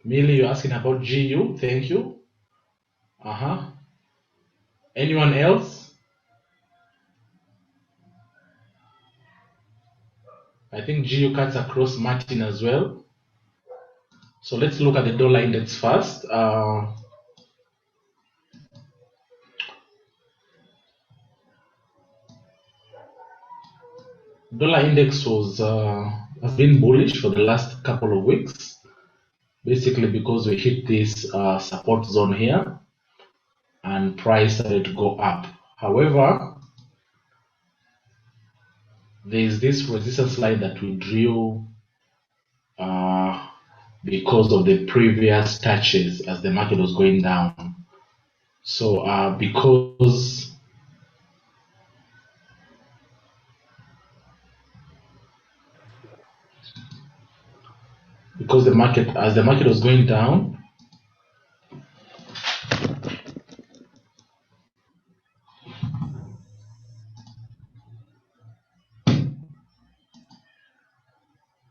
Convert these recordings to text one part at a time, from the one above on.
Millie, you're asking about GU. Thank you. Anyone else? I think GU cuts across Martin as well. So let's look at the dollar index first. Dollar index has been bullish for the last couple of weeks, basically because we hit this support zone here and price started to go up. However, there is this resistance line that we drew because of the previous touches as the market was going down. So because the market was going down,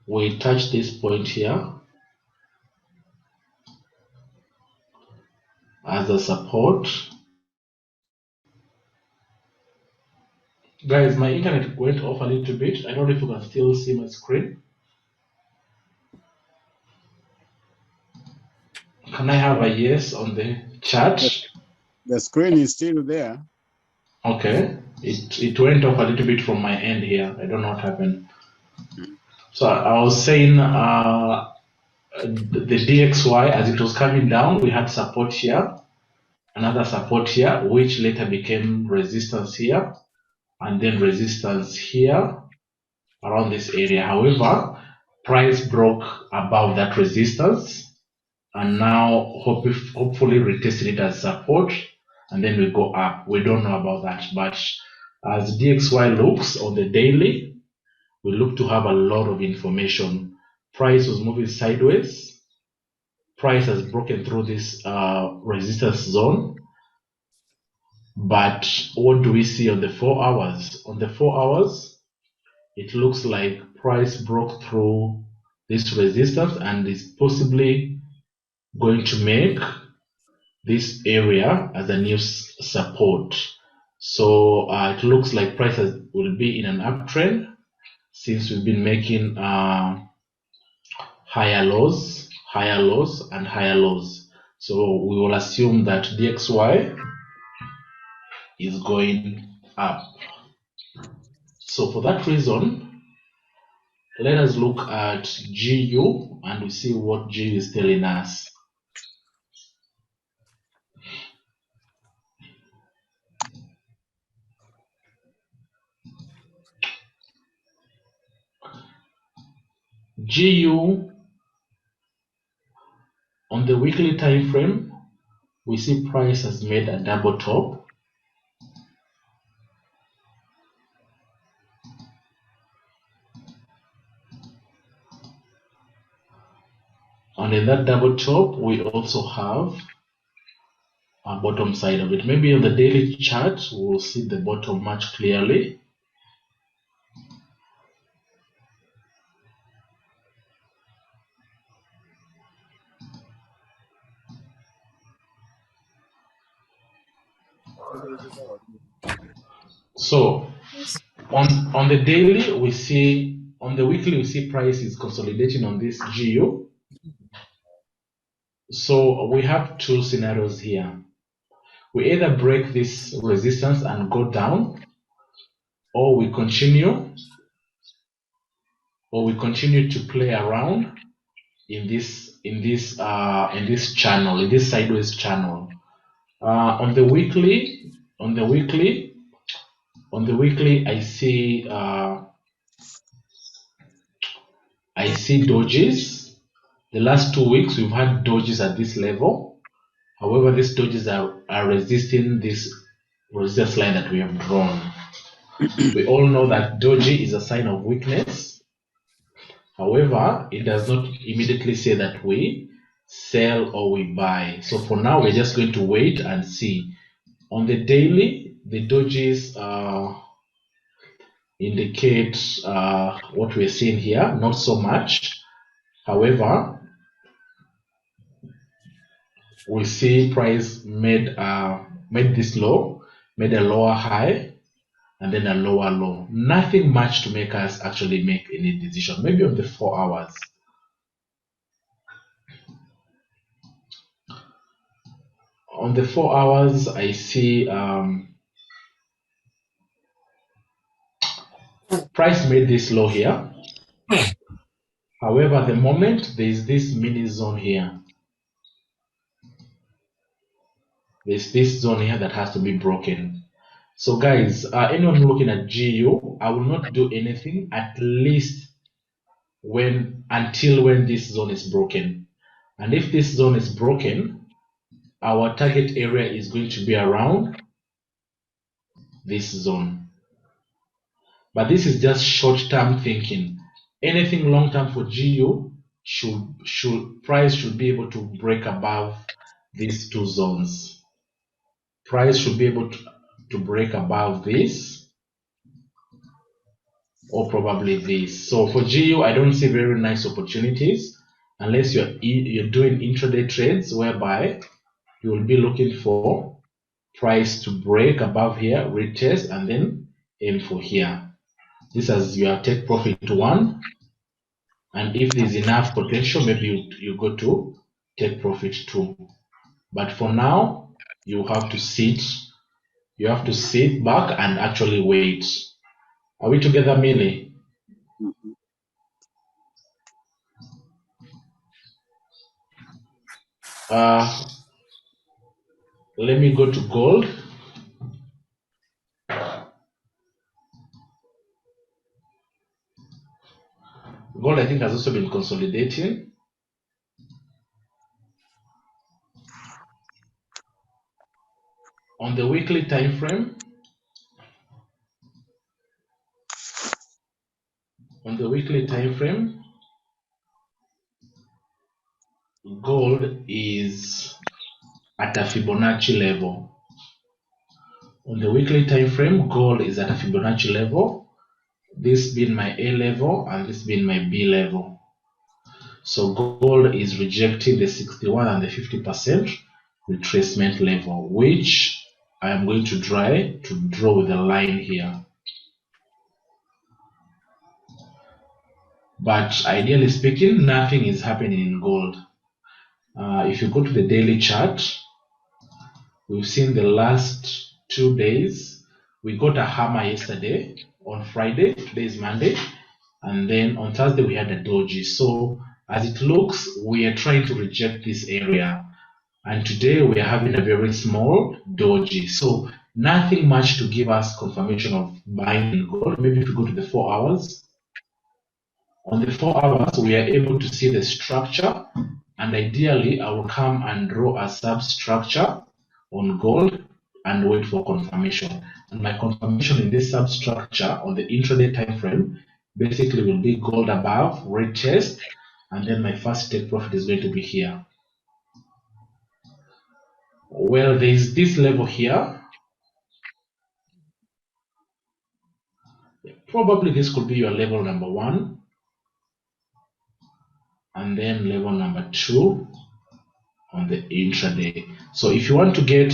we touched this point here as a support. Guys, my internet went off a little bit. I don't know if you can still see my screen. Can I have a yes on the chat? The screen is still there. Okay, it went off a little bit from my end here. I don't know what happened. So I was saying the DXY, as it was coming down, we had support here, another support here, which later became resistance here, and then resistance here around this area. However, price broke above that resistance and now hopefully retested it as support, and then we go up. We don't know about that, but as DXY looks on the daily, we look to have a lot of information. Price was moving sideways. Price has broken through this resistance zone. But what do we see on the 4 hours? On the 4 hours, it looks like price broke through this resistance and is possibly going to make this area as a new support. So it looks like prices will be in an uptrend since we've been making higher lows, and higher lows. So we will assume that DXY is going up. So for that reason, let us look at GU and we see what GU is telling us. GU on the weekly time frame, we see price has made a double top. And in that double top, we also have a bottom side of it. Maybe on the daily chart, we'll see the bottom much clearly. So on the daily, we see, on the weekly, we see price is consolidating on this GU. So we have two scenarios here. We either break this resistance and go down, or we continue to play around in this channel, in this sideways channel. On the weekly, I see dojis. The last 2 weeks we've had dojis at this level. However, these dojis are resisting this resistance line that we have drawn. We all know that doji is a sign of weakness. However, it does not immediately say that we sell or we buy. So for now, we're just going to wait and see. On the daily, the dojis indicate what we're seeing here, not so much. However, we see price made this low, made a lower high, and then a lower low. Nothing much to make us actually make any decision. Maybe on the 4 hours. On the 4 hours, I see price made this low here. However, at the moment, there is this mini zone here. There's this zone here that has to be broken. So guys, anyone looking at GU, I will not do anything at least until when this zone is broken. And if this zone is broken, our target area is going to be around this zone. But this is just short-term thinking. Anything long-term for GU price should be able to break above these two zones. Price should be able to break above this, or probably this. So for GU, I don't see very nice opportunities unless you're doing intraday trades whereby you will be looking for price to break above here, retest, and then aim for here. This is your take profit to 1, and if there's enough potential, maybe you go to take profit 2. But for now, you have to sit back and actually wait. Are we together, Millie? Let me go to gold. Gold, I think, has also been consolidating. On the weekly time frame, gold is at a Fibonacci level. On the weekly time frame, gold is at a Fibonacci level. This being my A level and this being my B level. So gold is rejecting the 61 and the 50% retracement level, which I am going to draw with a line here. But ideally speaking, nothing is happening in gold. If you go to the daily chart, we've seen the last 2 days. We got a hammer yesterday on Friday. Today is Monday. And then on Thursday, we had a doji. So as it looks, we are trying to reject this area. And today we are having a very small doji. So nothing much to give us confirmation of buying in gold. Maybe if you go to the 4 hours. On the 4 hours, we are able to see the structure. And ideally, I will come and draw a substructure on gold and wait for confirmation. And my confirmation in this substructure on the intraday time frame basically will be gold above, retest, and then my first take profit is going to be here. Well, there is this level here. Probably this could be your level number 1, and then level number 2 on the intraday. So if you want to get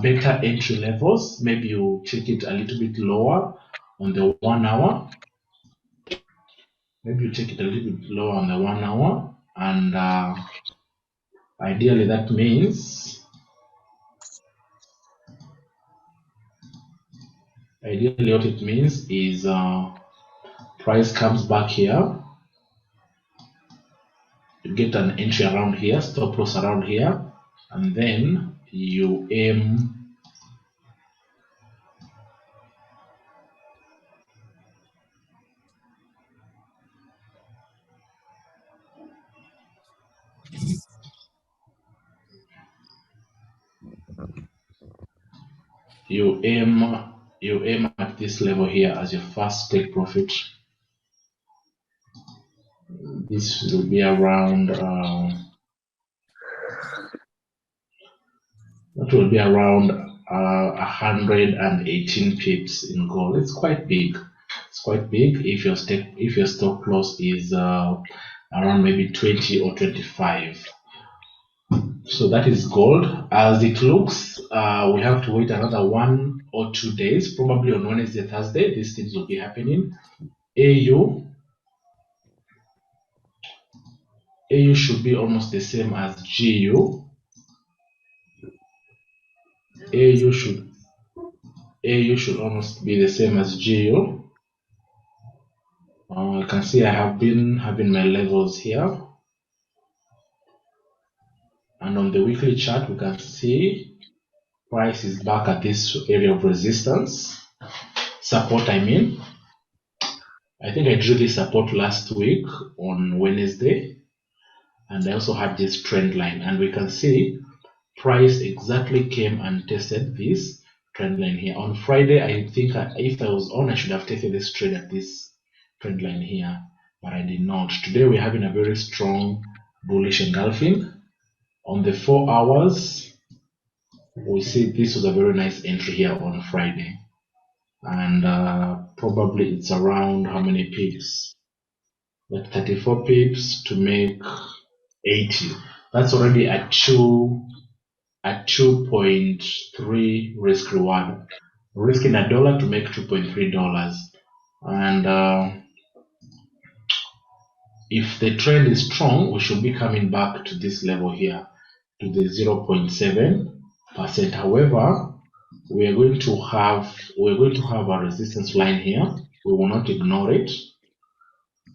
better entry levels, maybe you take it a little bit lower on the 1 hour. Maybe you take it a little bit lower on the 1 hour, and ideally that means what it means is price comes back here, you get an entry around here, stop loss around here, and then you aim at this level here as your first take profit. This will be around that will be around 118 pips in gold. It's quite big. It's quite big if your stop loss is around maybe 20 or 25. So that is gold. As it looks, we have to wait another 1 or 2 days, probably on Wednesday, Thursday. These things will be happening. AU should be almost the same as GU. AU should almost be the same as GU. You can see I have been having my levels here. And on the weekly chart, we can see price is back at this area of resistance. Support, I mean. I think I drew this support last week on Wednesday. And I also had this trend line. And we can see price exactly came and tested this trend line here. On Friday, I think if I was on, I should have taken this trade at this trend line here, but I did not. Today we're having a very strong bullish engulfing. On the 4 hours, we see this was a very nice entry here on Friday. And probably it's around how many pips? Like 34 pips to make 80. That's already a 2.3 risk reward. Risking $1 to make $2.3. And if the trend is strong, we should be coming back to this level here, to the 0.7%. However, we're going to have a resistance line here. We will not ignore it.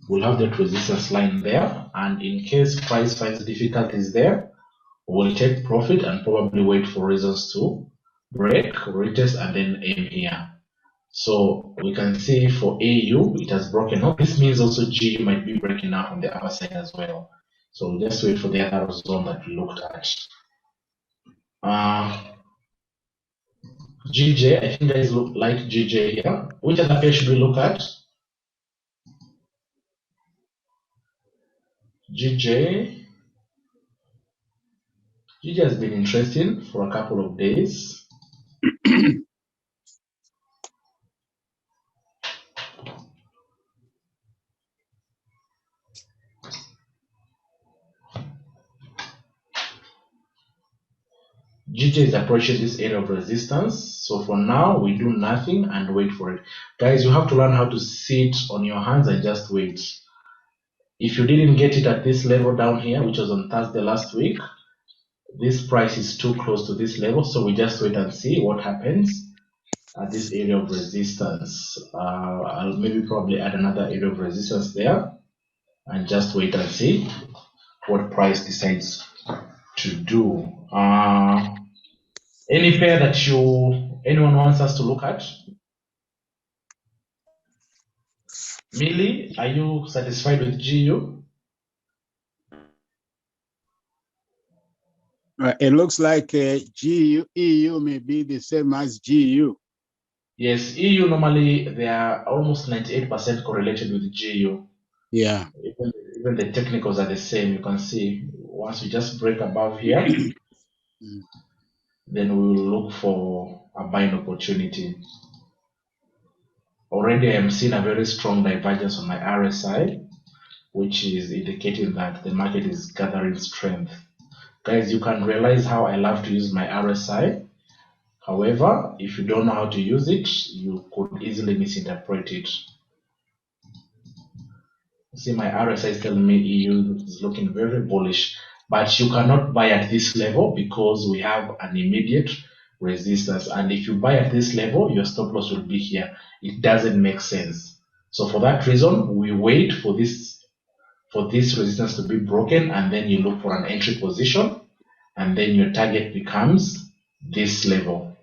We'll have that resistance line there, and in case price finds difficulties there, we'll take profit and probably wait for reasons to break, retest, and then aim here. So we can see for AU, it has broken up. This means also G might be breaking up on the other side as well. So we'll just wait for the other zone that we looked at. GJ, I think guys look like GJ here. Which other pair should we look at? GJ has been interesting for a couple of days. GJ is approaching this area of resistance. So for now, we do nothing and wait for it. Guys, you have to learn how to sit on your hands and just wait. If you didn't get it at this level down here, which was on Thursday last week, this price is too close to this level. So we just wait and see what happens at this area of resistance. I'll maybe probably add another area of resistance there and just wait and see what price decides to do. Any pair that anyone wants us to look at? Millie, are you satisfied with GU? It looks like EU may be the same as GU. Yes, EU normally they are almost 98% correlated with GU. Yeah. Even the technicals are the same. You can see once we just break above here, then we will look for a buying opportunity. Already I am seeing a very strong divergence on my RSI, which is indicating that the market is gathering strength. Guys, you can realize how I love to use my RSI. However, if you don't know how to use it, you could easily misinterpret it. See, my RSI is telling me EU is looking very bullish, but you cannot buy at this level because we have an immediate resistance. And if you buy at this level, your stop loss will be here. It doesn't make sense. So for that reason, we wait for this resistance to be broken, and then you look for an entry position, and then your target becomes this level.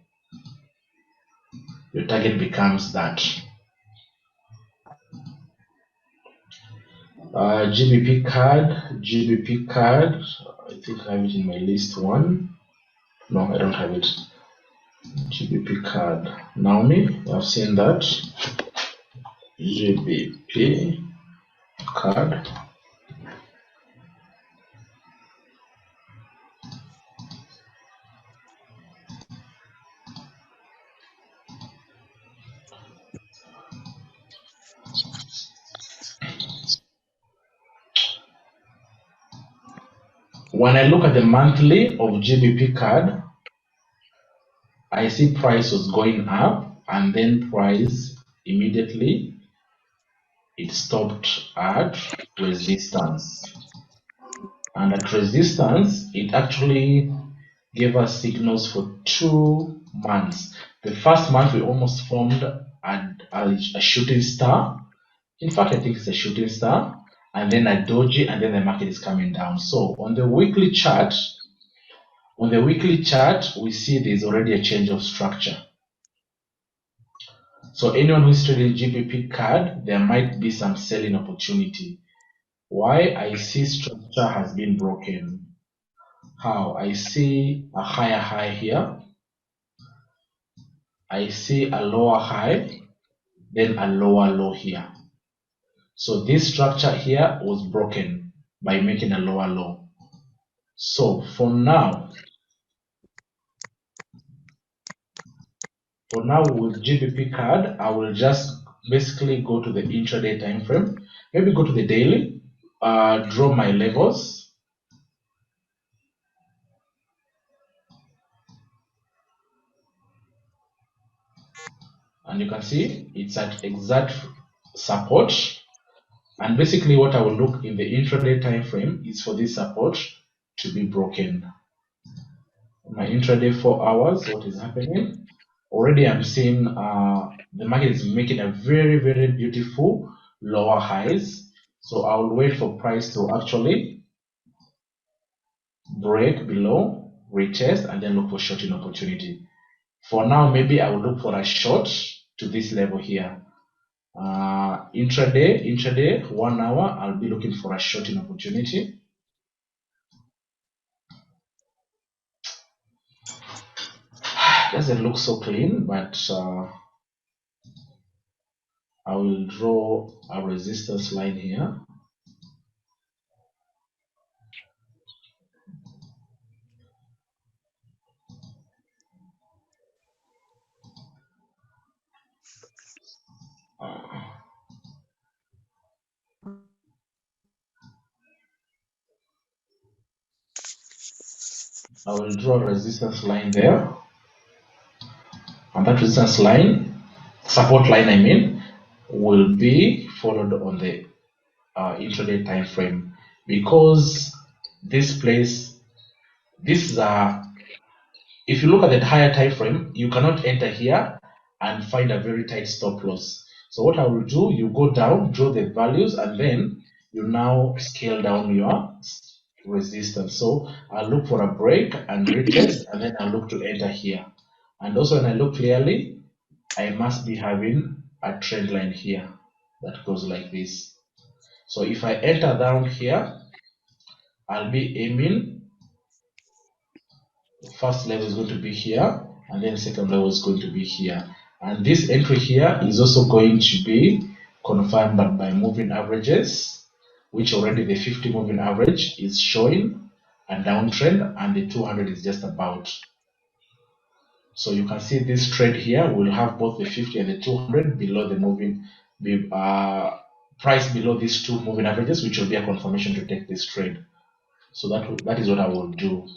Your target becomes that. GBP card, I think I have it in my list one. No, I don't have it. GBP card. Naomi, I've seen that. GBP card. when I look at the monthly of GBP CAD, I see price was going up, and then price immediately it stopped at resistance. And at resistance, it actually gave us signals for 2 months. The first month we almost formed a shooting star. In fact, I think it's a shooting star, and then a doji, and then the market is coming down. So on the weekly chart, we see there's already a change of structure. So anyone who's trading GBP CAD, there might be some selling opportunity. Why? I see structure has been broken. How? I see a higher high here. I see a lower high, then a lower low here. So this structure here was broken by making a lower low. So for now with GBP CAD, I will just basically go to the intraday time frame, maybe go to the daily, draw my levels. And you can see it's at exact support. And basically what I will look in the intraday time frame is for this support to be broken. My intraday 4 hours, what is happening? Already I'm seeing the market is making a very, very beautiful lower highs. So I will wait for price to actually break below, retest, and then look for shorting opportunity. For now, maybe I will look for a short to this level here. Intraday 1 hour, I'll be looking for a shorting opportunity. Doesn't look so clean, but I will draw a resistance line here. I will draw a resistance line there, and that resistance line, support line I mean, will be followed on the intraday time frame, because this place, this is if you look at the higher time frame, you cannot enter here and find a very tight stop loss. So what I will do, you go down, draw the values, and then you now scale down your resistance. So I'll look for a break and retest, and then I'll look to enter here. And also when I look clearly, I must be having a trend line here that goes like this. So if I enter down here, I'll be aiming, first level is going to be here, and then second level is going to be here. And this entry here is also going to be confirmed by moving averages, which already the 50 moving average is showing a downtrend, and the 200 is just about. So you can see this trade here will have both the 50 and the 200 below the moving price below these two moving averages, which will be a confirmation to take this trade. So that is what I will do.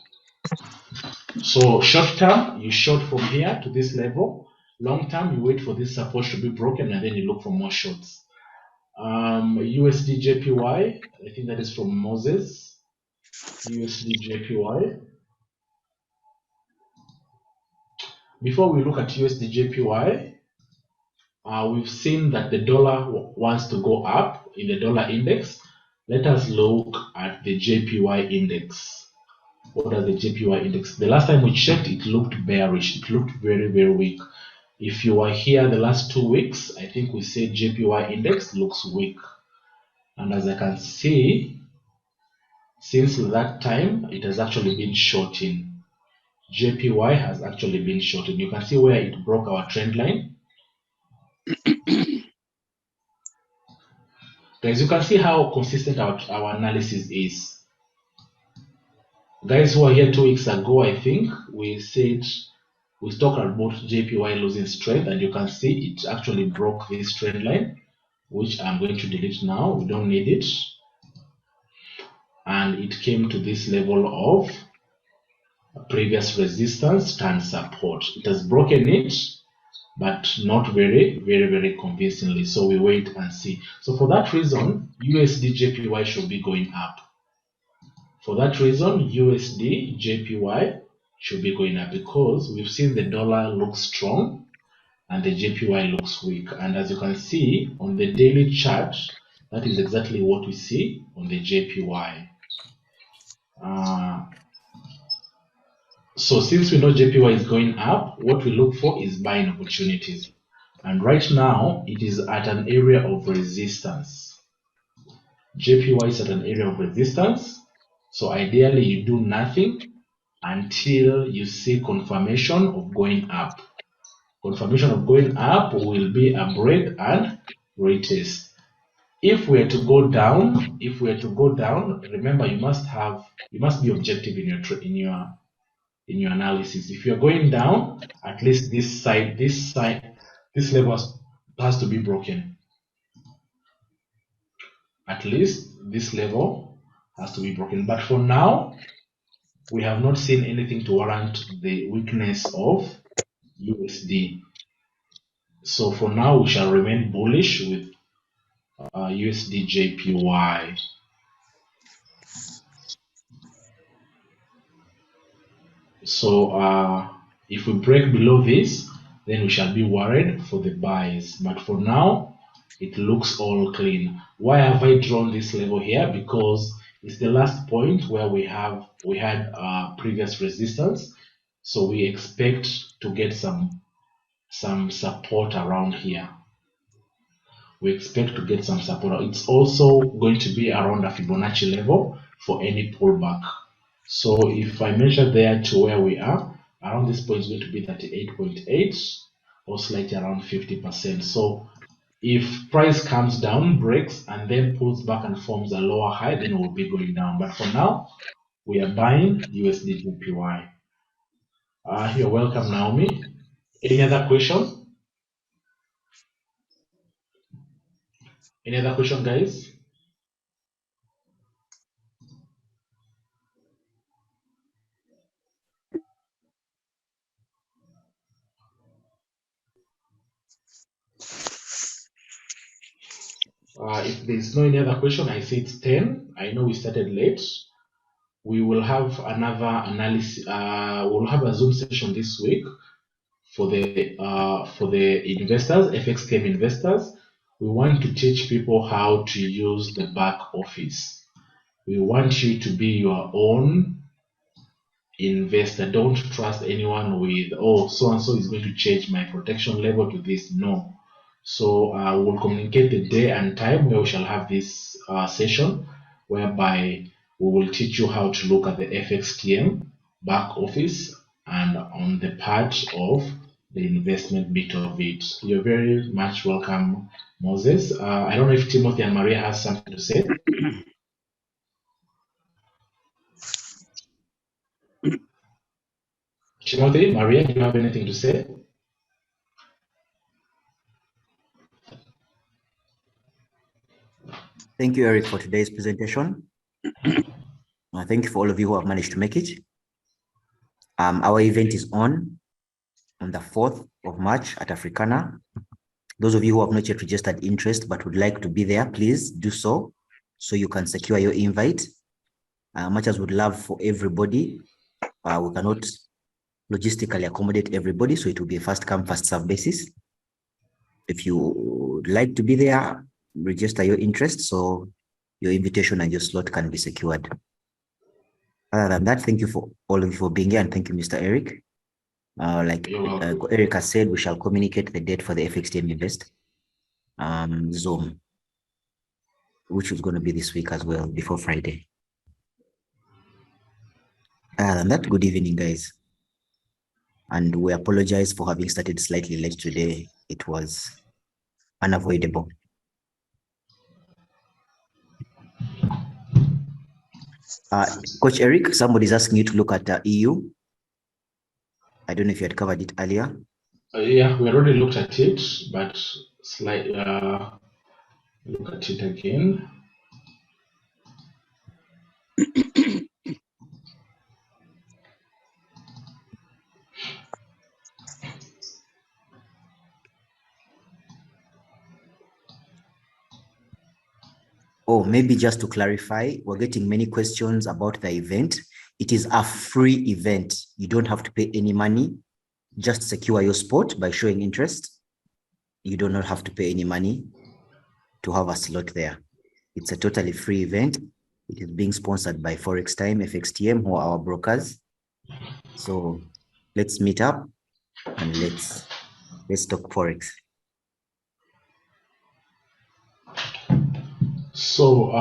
So short term, you short from here to this level. Long term, you wait for this support to be broken, and then you look for more shorts. USD JPY, I think that is from Moses. USD JPY. Before we look at USD JPY, we've seen that the dollar wants to go up in the dollar index. Let us look at the JPY index. What is the JPY index? The last time we checked, it looked bearish. It looked very, very weak. If you were here the last 2 weeks, I think we said JPY index looks weak. And as I can see, since that time, it has actually been shorting. JPY has actually been shorting. You can see where it broke our trend line. Guys, you can see how consistent our analysis is. Guys who were here 2 weeks ago, I think, we talked about JPY losing strength, and you can see it actually broke this trend line, which I'm going to delete now. We don't need it. and it came to this level of previous resistance and support. It has broken it, but not very convincingly. So we wait and see. So for that reason, USD JPY should be going up. For that reason, USD JPY should be going up because we've seen the dollar look strong and the JPY looks weak. And as you can see on the daily chart, that is exactly what we see on the JPY. So since we know JPY is going up, what we look for is buying opportunities. And right now, it is at an area of resistance. JPY is at an area of resistance. So ideally, you do nothing until you see confirmation of going up. Confirmation of going up will be a break and retest. If we are to go down, remember you must be objective in your analysis. If you're going down, at least this level has to be broken. At least this level has to be broken. But for now, we have not seen anything to warrant the weakness of USD. So for now, we shall remain bullish with USD JPY. So if we break below this, then we shall be worried for the buys. But for now, it looks all clean. Why have I drawn this level here? Because it's the last point where we had previous resistance. So we expect to get some support around here. We expect to get some support. It's also going to be around a Fibonacci level for any pullback. So if I measure there to where we are, around this point is going to be 38.8 or slightly around 50%. So if price comes down, breaks, and then pulls back and forms a lower high, then we'll be going down. But for now, we are buying USD JPY. You're welcome, Naomi. Any other question? Any other question, guys? If there's no any other question, I see it's 10. I know we started late. We will have another analysis. We'll have a Zoom session this week for the investors, FXTM investors. We want to teach people how to use the back office. We want you to be your own investor. Don't trust anyone with, oh, so and so is going to change my protection level to this. No. So we'll communicate the day and time where we shall have this session, whereby we will teach you how to look at the FXTM back office and on the part of the investment bit of it. You're very much welcome, Moses. I don't know if Timothy and Maria has something to say. Timothy, Maria, do you have anything to say? Thank you, Eric, for today's presentation. Thank you for all of you who have managed to make it. Our event is on the 4th of March at Africana. Those of you who have not yet registered interest but would like to be there, please do so you can secure your invite. Much as we'd love for everybody, we cannot logistically accommodate everybody, so it will be a first come, first serve basis. If you would like to be there, register your interest so your invitation and your slot can be secured. Other than that, thank you for all of you for being here, and thank you, Mr. Eric. Like Eric has said, we shall communicate the date for the FXTM Invest Zoom, which is going to be this week as well, before Friday. Other than that, good evening, guys. And we apologize for having started slightly late today. It was unavoidable. Coach Eric, somebody's asking you to look at EU. I don't know if you had covered it earlier. Yeah, we already looked at it, but slightly look at it again. Oh, maybe just to clarify, we're getting many questions about the event. It is a free event. You don't have to pay any money. Just secure your spot by showing interest. You do not have to pay any money to have a slot there. It's a totally free event. It is being sponsored by Forex Time, FXTM, who are our brokers. So let's meet up and let's talk Forex. So,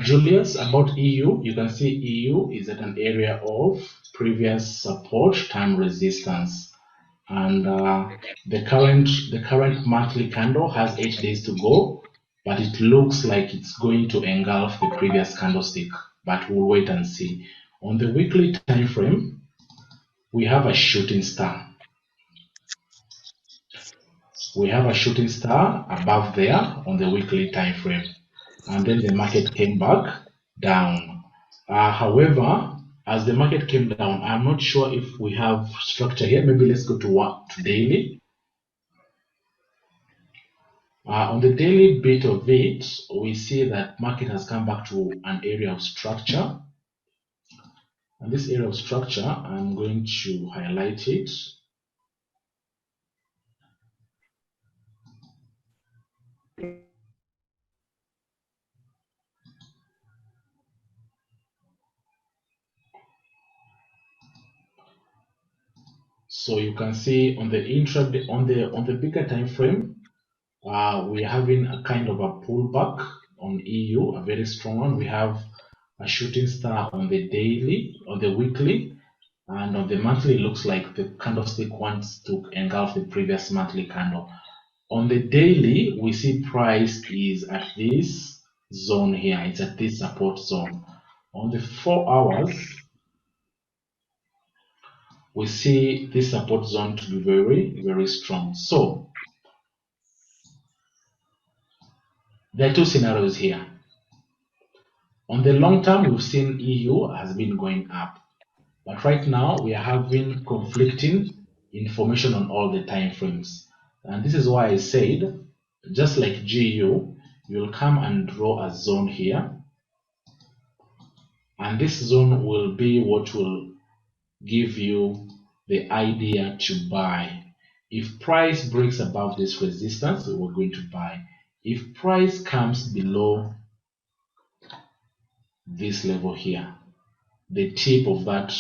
Julius, about EU, you can see EU is at an area of previous support time resistance, and the current monthly candle has 8 days to go, but it looks like it's going to engulf the previous candlestick. But we'll wait and see. On the weekly time frame, we have a shooting star. We have a shooting star above there on the weekly time frame, and then the market came back down. However, as the market came down, I'm not sure if we have structure here. Maybe let's go to daily. On the daily bit of it, we see that market has come back to an area of structure. And this area of structure, I'm going to highlight it. So you can see on the intraday, on the bigger time frame, we are having a kind of a pullback on EU, a very strong one. We have a shooting star on the daily, on the weekly, and on the monthly. It looks like the candlestick wants to engulf the previous monthly candle. On the daily, we see price is at this zone here. It's at this support zone. On the 4 hours, we see this support zone to be very, very strong. So there are two scenarios here. On the long term, we've seen EU has been going up, but right now we are having conflicting information on all the time frames. And this is why I said, just like GU, you'll come and draw a zone here, and this zone will be what will give you the idea to buy. If price breaks above this resistance, we're going to buy. If price comes below this level here, the tip of that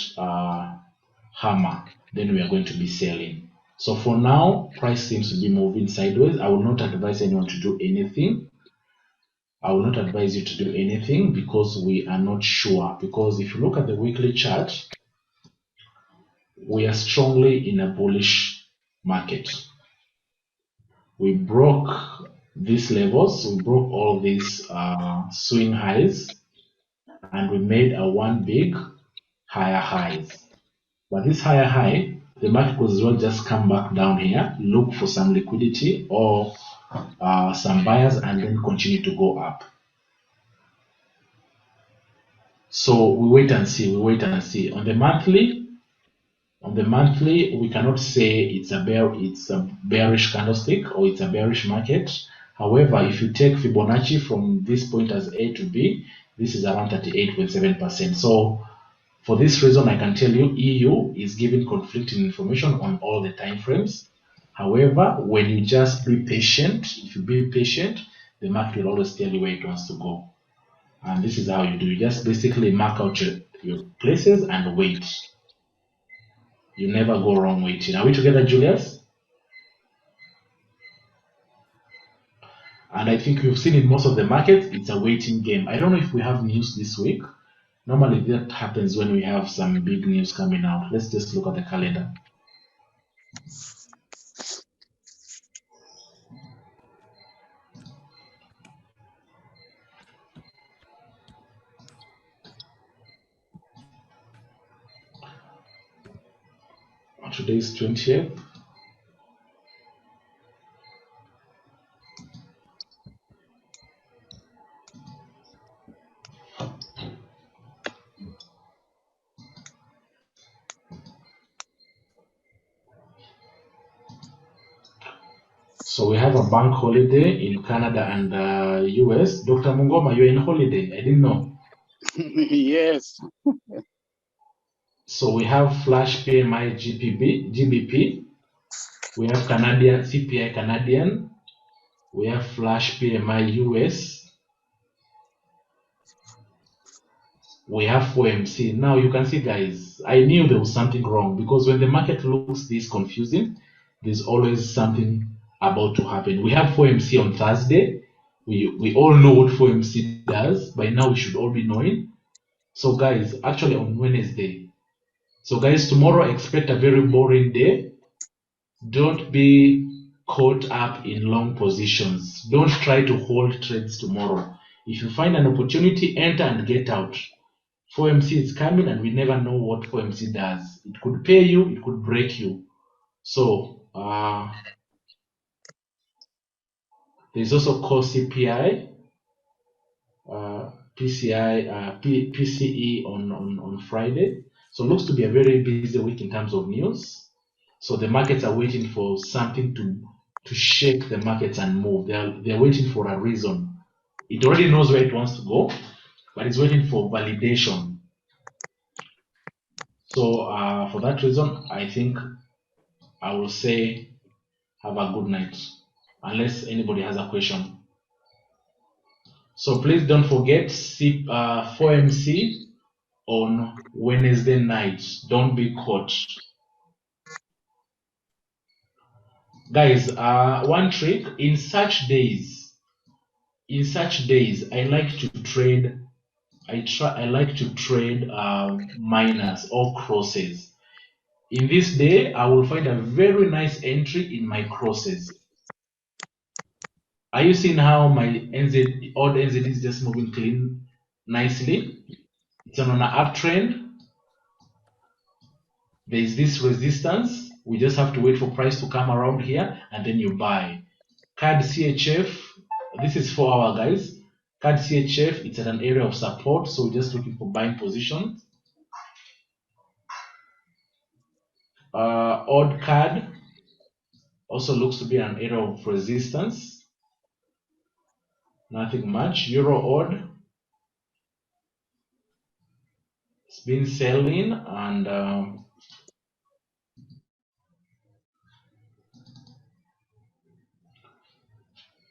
hammer, then we are going to be selling. So for now, price seems to be moving sideways. I will not advise anyone to do anything. I will not advise you to do anything because we are not sure. Because if you look at the weekly chart, we are strongly in a bullish market. We broke these levels, we broke all these swing highs, and we made a one big higher highs. But this higher high, the market could as well just come back down here, look for some liquidity or some buyers, and then continue to go up. So we wait and see. We wait and see. On the monthly, we cannot say it's a bearish candlestick or it's a bearish market. However, if you take Fibonacci from this point as A to B, this is around 38.7%. So for this reason, I can tell you EU is giving conflicting information on all the time frames. However, when you just be patient, if you be patient, the market will always tell you where it wants to go. And this is how you do. You just basically mark out your places and wait. You never go wrong waiting. Are we together, Julius? And I think you've seen in most of the markets, it's a waiting game. I don't know if we have news this week. Normally that happens when we have some big news coming out. Let's just look at the calendar. Today's 20th. So we have a bank holiday in Canada and US. Dr. Mungoma, you're in holiday. I didn't know. Yes. So we have flash PMI GBP. We have Canadian CPI Canadian. We have flash PMI US. We have FOMC. Now you can see, guys, I knew there was something wrong because when the market looks this confusing, there's always something about to happen. We have FOMC on Thursday. We all know what FOMC does. By now, we should all be knowing. So, guys, actually on Wednesday. So, guys, tomorrow expect a very boring day. Don't be caught up in long positions. Don't try to hold trades tomorrow. If you find an opportunity, enter and get out. FOMC is coming and we never know what FOMC does. It could pay you, it could break you. So there's also core CPI, PCE on Friday. So it looks to be a very busy week in terms of news. So the markets are waiting for something to shake the markets and move. They're waiting for a reason. It already knows where it wants to go, but it's waiting for validation. So for that reason, I think I will say have a good night, unless anybody has a question. So please don't forget 4MC on Wednesday night. Don't be caught. Guys, one trick, in such days, I like to trade, I like to trade minus or crosses. In this day, I will find a very nice entry in my crosses. Are you seeing how my odd NZ is just moving clean nicely? It's on an uptrend. There is this resistance. We just have to wait for price to come around here and then you buy. CAD CHF, this is 4 hour, guys. CAD CHF, it's at an area of support, so we're just looking for buying positions. Odd CAD also looks to be an area of resistance. Nothing much. Euro odd, it's been selling and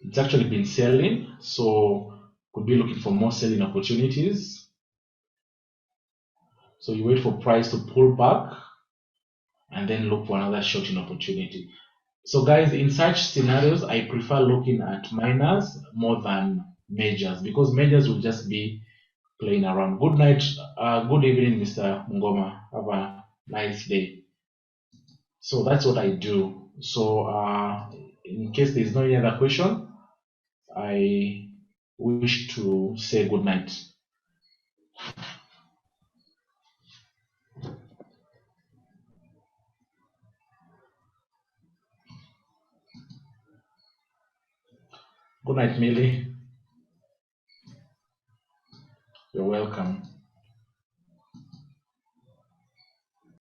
it's actually been selling, so could be looking for more selling opportunities. So you wait for price to pull back and then look for another shorting opportunity. So guys, in such scenarios, I prefer looking at minors more than majors because majors will just be playing around. Good night, good evening, Mr. Mungoma. Have a nice day. So that's what I do. So in case there's no any other question, I wish to say good night. Good night, Millie. You're welcome.